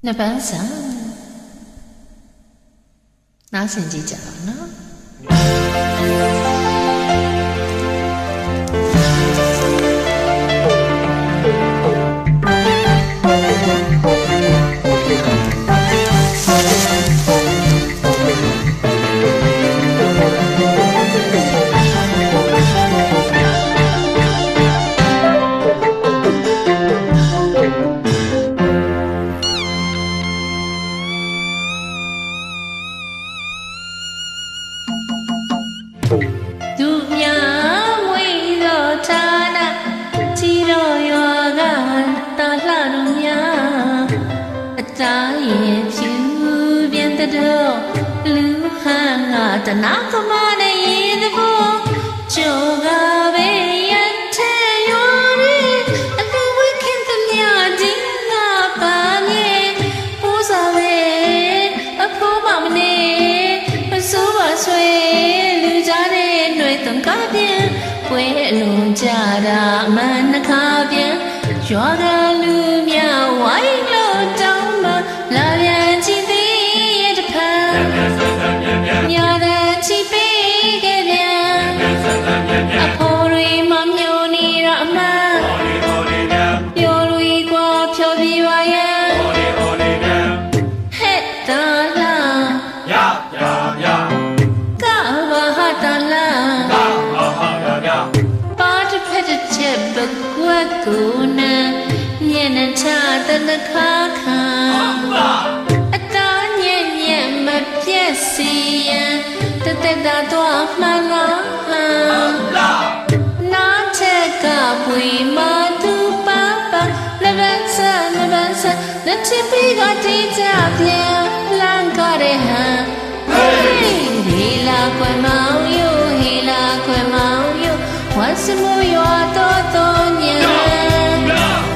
နှစ်ပန်းစာနားဆင်ကြည့်ကြပါနော်သူများဝိသောဌာနကြည်တော်ရွာကတာလှတော်များအတားရဲ့ဖြူပြန်တော်လူဟန်ကတနာကမနဲ့ရေသဘောကြောကပဲရန်ထဲရွာရဲ့အလူဝိခင်သမျှဒီငါပါမြေပူစာပဲအဖိုးမမနေမစိုးပါဆွေတံကားပြန်ပွဲလုံးကြတာမနှခါပြန်ရွာကလူများဝိုင်းလို့တောင်းမလာပြန်ကြည့်သေးရဲ့တစ်ဖက်ညာတဲ့ချီပေးခဲ့ပြန်အဖိုးတွေမမျိုးနေရအမှန်ပြောလို့ကွာဖြောပြပါရဲ့ဟဲ့တာလာရကဘာဟာတာလာချက်ပကွက်ကိုနာညနေချတဲ့နှခါခါအတားညံ့ညံ့မပြတ်စီရန်တက်တာတော့မှန်လားနားချက်ကပွေမတူပါပါလက်ဗန်ဆာလက်ချပီကတိကြပြန်လန်ကြတဲ့ဟန်ဟေးလာကွယ်မောင်ယိုဟေးလာကွယ်မောင်ယိုဝတ်စမူရွာတော်ညာ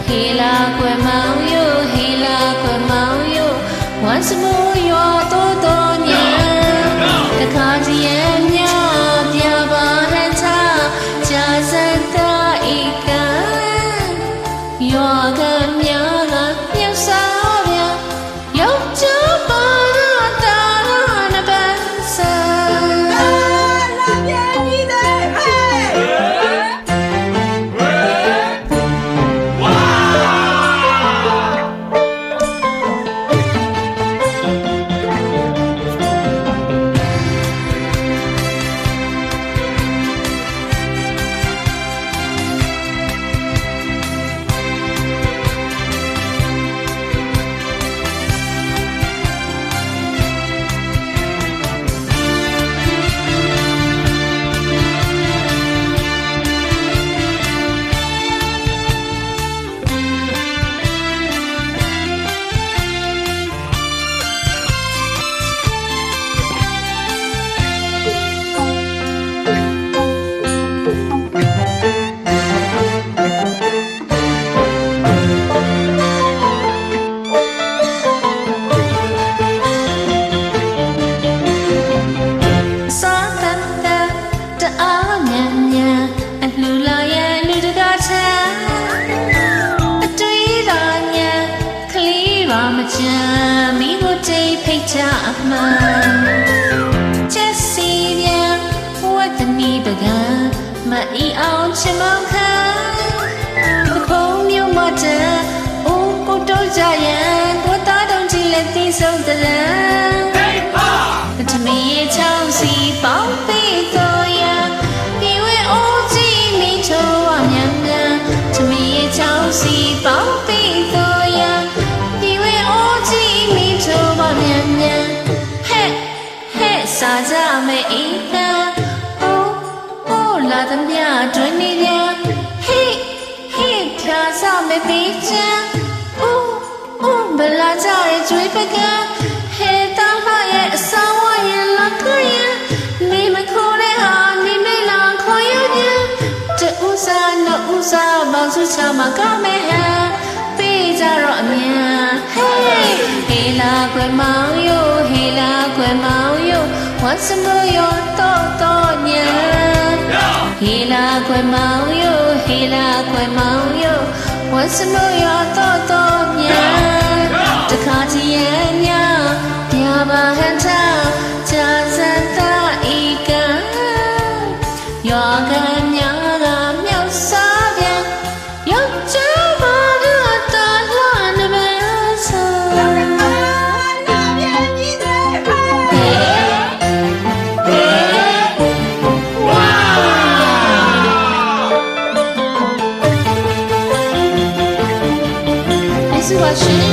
ဟေလာကွယ်မောင်ယိုဟေလာကွယ်မောင်ယိုဝတ်စမူရွာတော်ညာတခါတည်းရမြပြပါဟချကြာစတာဤကရွာကမြကမြတ်စာဗျာရုပ်ချပါတာနပစလာပြင်းတဲ့ဟဲမိကိုတိတ်ဖိတ်ချအမှန်ချက်စီပြန်ဝတ်တနီပကံမအီအောင်ချမောင်းခံခုံမျိုးမတဲ့အိုးကိုတော့ကြရန်ကိုသားတုံးကြီးလက်သီးဆုံးတဲ့ဟေးပါတမီရဲ့ချောင်းစီပေါင်းပေးတော်ရဒီဝဲအိုးကြီးမိချိုးဝမြန်မြန်တမီရဲ့ချောင်းစီပေါင်းပေးတော်ရစာကြမဲ့အိမ်ကအိုးလာသမျှတွင်နေပြန်ဟေးဖြာစမဲ့ပေးချမ်းအိုးဘလာကြရဲ့ကျွေးပကံဟဲတားလာရဲ့အဆောင်ဝရဲ့လာခရင်နေမခေါ်တဲ့ဟာနေမေလာခေါ်ရပြန်တူစားနော်ဦးစားပေါင်းစုချမှာကမဲ့ဟန်ပေးကြတော့အမြန်ဟေးလာကွယ်မောင်ယိုဟေးလာကွယ်မောင်ယိုဝတ်စမယောတော်ညာဟေလာကွယ်မောင်ယိုဟေလာကွယ်မောင်ယိုဝတ်စမယောတော်ညာတခ ခါချီရညာပြပါဟန်ချချာစံသာဤကံယောဂညာကမြောက်စားပြန်ယောက်ျားဘာလို့တာလှနေပဲဆို是我是